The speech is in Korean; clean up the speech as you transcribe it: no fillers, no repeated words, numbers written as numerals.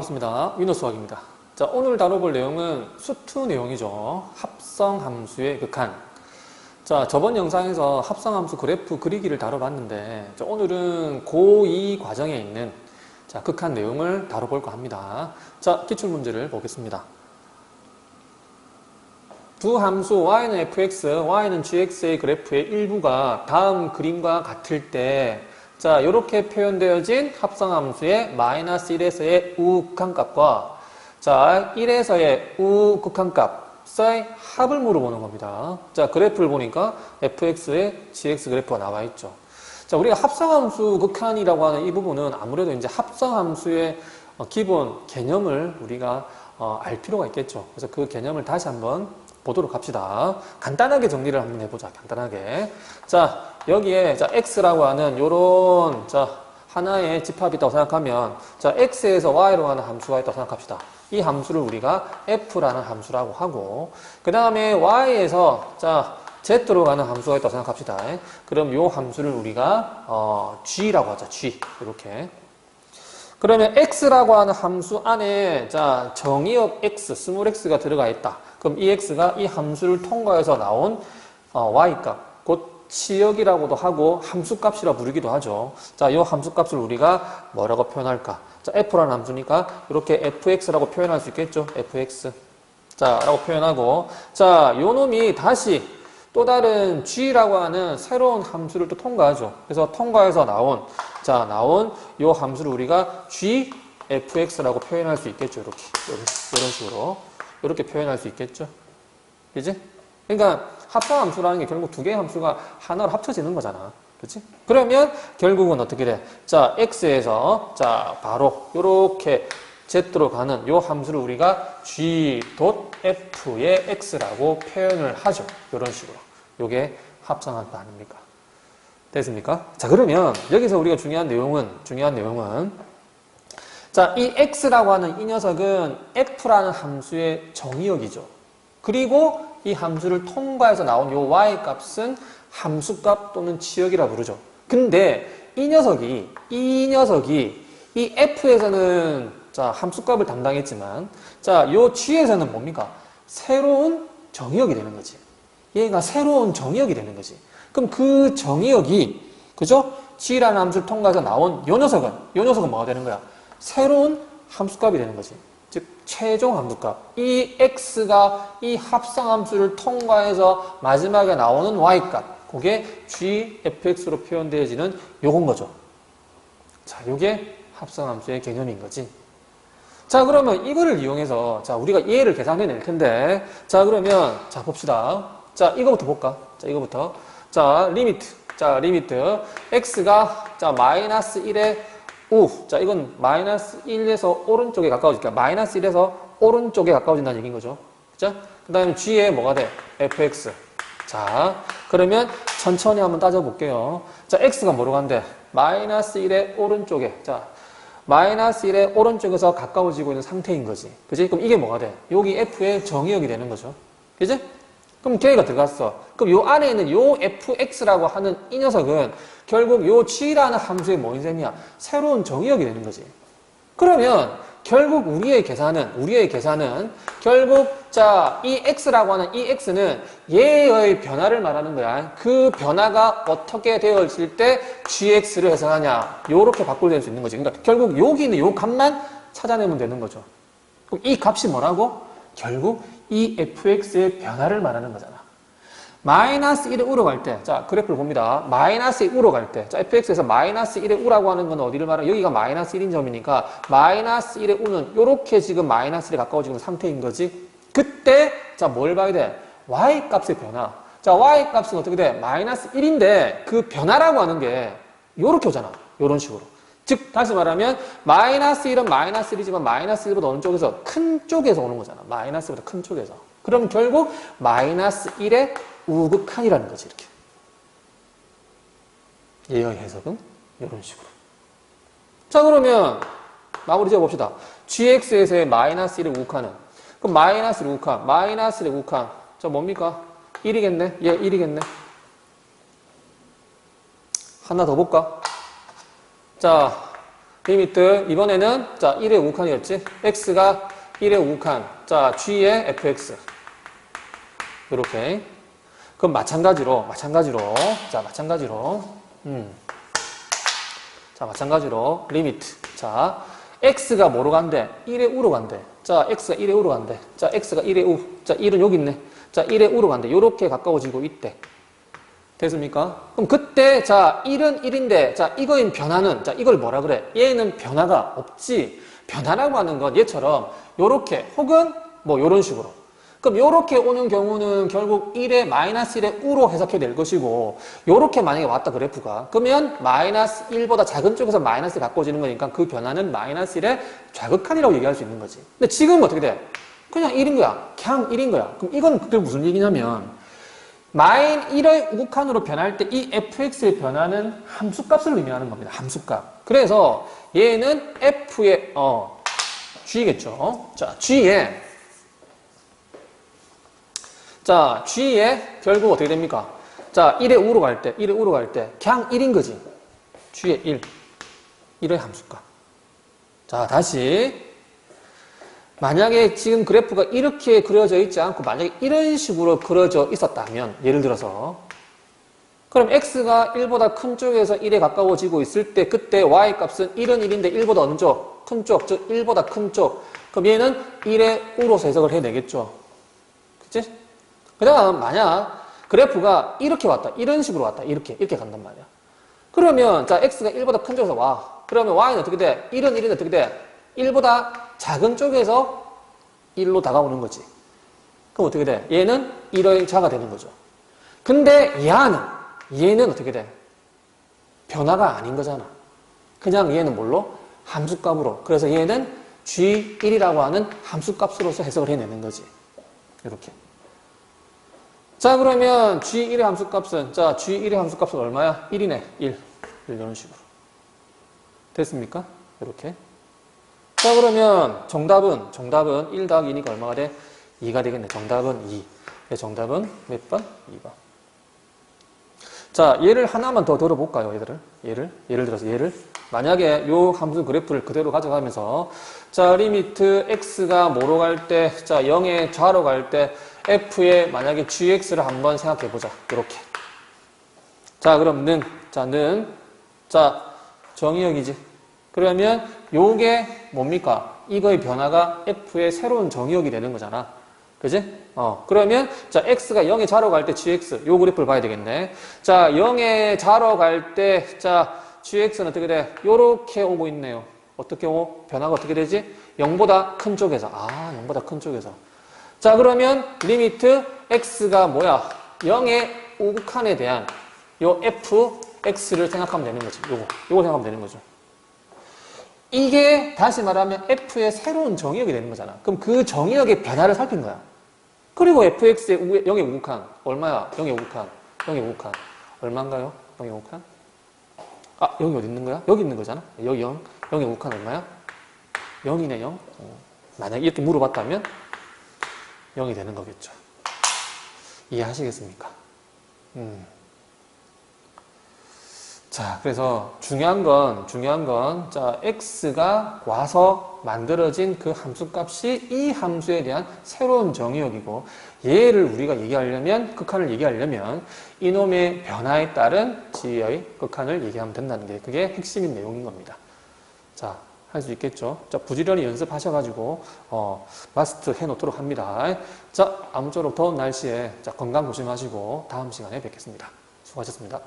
반갑습니다. 위너수학입니다. 자, 오늘 다뤄볼 내용은 수투 내용이죠. 합성함수의 극한. 자, 저번 영상에서 합성함수 그래프 그리기를 다뤄봤는데, 자, 오늘은 고2 과정에 있는 극한 내용을 다뤄볼까 합니다. 자, 기출문제를 보겠습니다. 두 함수 y는 fx, y는 gx의 그래프의 일부가 다음 그림과 같을 때, 자, 이렇게 표현되어진 합성함수의 마이너스 1에서의 우극한값과 자, 1에서의 우극한값의 합을 물어보는 겁니다. 자, 그래프를 보니까 fx의 gx 그래프가 나와 있죠. 자, 우리가 합성함수 극한이라고 하는 이 부분은 아무래도 이제 합성함수의 기본 개념을 우리가 알 필요가 있겠죠. 그래서 그 개념을 다시 한번 보도록 합시다. 간단하게 정리를 한번 해보자. 간단하게. 자, 여기에 자 x라고 하는 요런 자 하나의 집합이 있다고 생각하면 자 x에서 y로 가는 함수가 있다고 생각합시다. 이 함수를 우리가 f라는 함수라고 하고 그 다음에 y에서 자 z로 가는 함수가 있다고 생각합시다. 그럼 요 함수를 우리가 g라고 하자. g 이렇게. 그러면 x라고 하는 함수 안에 자 정의역 x, 스몰 x가 들어가 있다. 그럼 이 x가 이 함수를 통과해서 나온 y값, 곧 치역이라고도 하고 함수값이라 부르기도 하죠. 자, 이 함수값을 우리가 뭐라고 표현할까? 자, f라는 함수니까 이렇게 fx라고 표현할 수 있겠죠. fx. 자, 라고 표현하고 자, 요 놈이 다시 또 다른 g라고 하는 새로운 함수를 또 통과하죠. 그래서 통과해서 나온 요 함수를 우리가 g fx라고 표현할 수 있겠죠. 이런 식으로. 이렇게 표현할 수 있겠죠. 그지? 그러니까 합성함수라는 게 결국 두 개의 함수가 하나로 합쳐지는 거잖아. 그치? 그러면 결국은 어떻게 돼? 자, x에서 자, 바로 요렇게 z로 가는 요 함수를 우리가 g.f의 x라고 표현을 하죠. 요런 식으로. 요게 합성함수 아닙니까? 됐습니까? 자, 그러면 여기서 우리가 중요한 내용은 자, 이 x라고 하는 이 녀석은 f라는 함수의 정의역이죠. 그리고 이 함수를 통과해서 나온 요 y값은 함수값 또는 치역이라 부르죠. 근데 이 녀석이 이 f에서는 자, 함수값을 담당했지만 자, 요 g에서는 뭡니까? 새로운 정의역이 되는 거지. 얘가 새로운 정의역이 되는 거지. 그럼 그 정의역이 그죠? g라는 함수를 통과해서 나온 요 녀석은 뭐가 되는 거야? 새로운 함수값이 되는 거지. 즉 최종 함수값. 이 x가 이 합성함수를 통과해서 마지막에 나오는 y값. 그게 gfx로 표현되어지는 요건 거죠. 자, 요게 합성함수의 개념인 거지. 자, 그러면 이거를 이용해서 자, 우리가 얘를 계산해낼 텐데 자, 그러면 자, 봅시다. 자, 이거부터 볼까? 자, 이거부터. 자, 리미트. x가 자, 마이너스 1에 자, 이건 마이너스 1에서 오른쪽에 가까워질까? 마이너스 1에서 오른쪽에 가까워진다는 얘기인 거죠. 그죠? 그 다음에 g에 뭐가 돼? fx. 자, 그러면 천천히 한번 따져볼게요. 자, x가 뭐로 간대? 마이너스 1의 오른쪽에. 자, 마이너스 1의 오른쪽에서 가까워지고 있는 상태인 거지. 그지? 그럼 이게 뭐가 돼? 여기 f의 정의역이 되는 거죠. 그지? 그럼 걔가 들어갔어. 그럼 요 안에 있는 요 fx라고 하는 이 녀석은 결국 요 g라는 함수의 뭐인 셈이야? 새로운 정의역이 되는 거지. 그러면 결국 우리의 계산은 결국 자, 이 x라고 하는 이 x는 얘의 변화를 말하는 거야. 그 변화가 어떻게 되어질 때 gx를 해석하냐. 요렇게 바꿀 수 있는 거지. 그러니까 결국 여기 있는 요 값만 찾아내면 되는 거죠. 그럼 이 값이 뭐라고? 결국 이 fx의 변화를 말하는 거잖아. 마이너스 1의 우로 갈 때, 자, 그래프를 봅니다. 마이너스 1의 우로 갈 때, 자, fx에서 마이너스 1의 우라고 하는 건 어디를 말하는, 여기가 마이너스 1인 점이니까, 마이너스 1의 우는 요렇게 지금 마이너스 1에 가까워지는 상태인 거지. 그때, 자, 뭘 봐야 돼? y값의 변화. 자, y값은 어떻게 돼? 마이너스 1인데, 그 변화라고 하는 게 요렇게 오잖아. 요런 식으로. 즉, 다시 말하면, 마이너스 1은 마이너스 1이지만, 마이너스 1보다 어느 쪽에서? 큰 쪽에서 오는 거잖아. 마이너스보다 큰 쪽에서. 그럼 결국, 마이너스 1의 우극한이라는 거지, 이렇게. 얘의 해석은 이런 식으로. 자, 그러면 마무리 지어 봅시다. gx에서의 마이너스 1의 우극한은 그럼 마이너스 1의 우극한. 자, 뭡니까? 1이겠네? 예, 1이겠네. 하나 더 볼까? 자, 리미트 이번에는 자 1의 우칸이었지. x가 1의 우칸. 자 g의 fx. 이렇게. 그럼 마찬가지로 자 마찬가지로 리미트. 자 x가 뭐로 간대? 1의 우로 간대. 자 x가 1의 우로 간대. 자 x가 1의 우. 자 1은 여기 있네. 자 1의 우로 간대. 요렇게 가까워지고 있대. 됐습니까? 그럼 그때 자 1은 1인데 자 이거인 변화는 자 이걸 뭐라 그래? 얘는 변화가 없지. 변화라고 하는 건 얘처럼 요렇게 혹은 뭐 요런 식으로. 그럼 요렇게 오는 경우는 결국 1의 마이너스 1의 우로 해석해야 될 것이고 요렇게 만약에 왔다 그래프가 그러면 마이너스 1보다 작은 쪽에서 마이너스 가까워지는 거니까 그 변화는 마이너스 1의 좌극한이라고 얘기할 수 있는 거지. 근데 지금은 어떻게 돼? 그냥 1인 거야. 그냥 1인 거야. 그럼 이건 그게 무슨 얘기냐면 마인 1의 우극한으로 변할 때 이 fx의 변화는 함수값을 의미하는 겁니다. 함수값. 그래서 얘는 f의 g겠죠. 자 g에 결국 어떻게 됩니까? 자 1의 우로 갈 때 그냥 1인 거지. g의 1의 함수값. 자 다시 만약에 지금 그래프가 이렇게 그려져 있지 않고 만약에 이런 식으로 그려져 있었다면 예를 들어서 그럼 x가 1보다 큰 쪽에서 1에 가까워지고 있을 때 그때 y값은 1은 1인데 1보다 어느 쪽? 큰 쪽, 즉 1보다 큰 쪽. 그럼 얘는 1의 우로서 해석을 해내겠죠. 그치? 그 다음 만약 그래프가 이렇게 왔다. 이런 식으로 왔다. 이렇게 간단 말이야. 그러면 자 x가 1보다 큰 쪽에서 와. 그러면 y는 어떻게 돼? 1은 1인데 어떻게 돼? 1보다 작은 쪽에서 1로 다가오는 거지. 그럼 어떻게 돼? 얘는 1의 자가 되는 거죠. 근데 얘는 어떻게 돼? 변화가 아닌 거잖아. 그냥 얘는 뭘로? 함수값으로. 그래서 얘는 G1이라고 하는 함수값으로서 해석을 해내는 거지. 이렇게. 자, 그러면 G1의 함수값은, 자, G1의 함수값은 얼마야? 1이네. 1. 이런 식으로. 됐습니까? 이렇게. 자, 그러면 정답은 1 더하기 2니까 얼마가 돼? 2가 되겠네. 정답은 2. 네, 정답은 몇 번? 2번. 자, 얘를 하나만 더 들어볼까요, 얘들을? 예를 들어서 만약에 요 함수 그래프를 그대로 가져가면서, 자, 리미트 x가 뭐로 갈 때, 자, 0의 좌로 갈 때, f의 만약에 gx를 한번 생각해 보자. 이렇게. 자, 그럼 자, 정의역이지. 그러면 요게 뭡니까? 이거의 변화가 f의 새로운 정의역이 되는 거잖아. 그지? 그러면, 자, x가 0의 좌로 갈 때 gx, 요 그래프를 봐야 되겠네. 자, 0의 좌로 갈 때, 자, gx는 어떻게 돼? 요렇게 오고 있네요. 어떻게 오고? 변화가 어떻게 되지? 0보다 큰 쪽에서. 0보다 큰 쪽에서. 자, 그러면, 리미트 x가 뭐야? 0의 우극한에 대한 요 fx를 생각하면 되는 거지. 요걸 생각하면 되는 거죠. 이게 다시 말하면 f의 새로운 정의역이 되는 거잖아. 그럼 그 정의역의 변화를 살핀 거야. 그리고 fx의 0의 우극한 얼마야? 0의 우극한 얼마인가요? 0의 우극한? 0이 어디 있는 거야? 여기 있는 거잖아. 여기 0. 0의 우극한 얼마야? 0이네 0. 만약에 이렇게 물어봤다면 0이 되는 거겠죠. 이해하시겠습니까? 자, 그래서 중요한 건, 자, x가 와서 만들어진 그 함수값이 이 함수에 대한 새로운 정의역이고, 얘를 우리가 극한을 얘기하려면, 이놈의 변화에 따른 g의 극한을 얘기하면 된다는 게, 그게 핵심인 내용인 겁니다. 자, 할 수 있겠죠? 자, 부지런히 연습하셔가지고, 마스터 해놓도록 합니다. 자, 아무쪼록 더운 날씨에, 자, 건강 조심하시고, 다음 시간에 뵙겠습니다. 수고하셨습니다.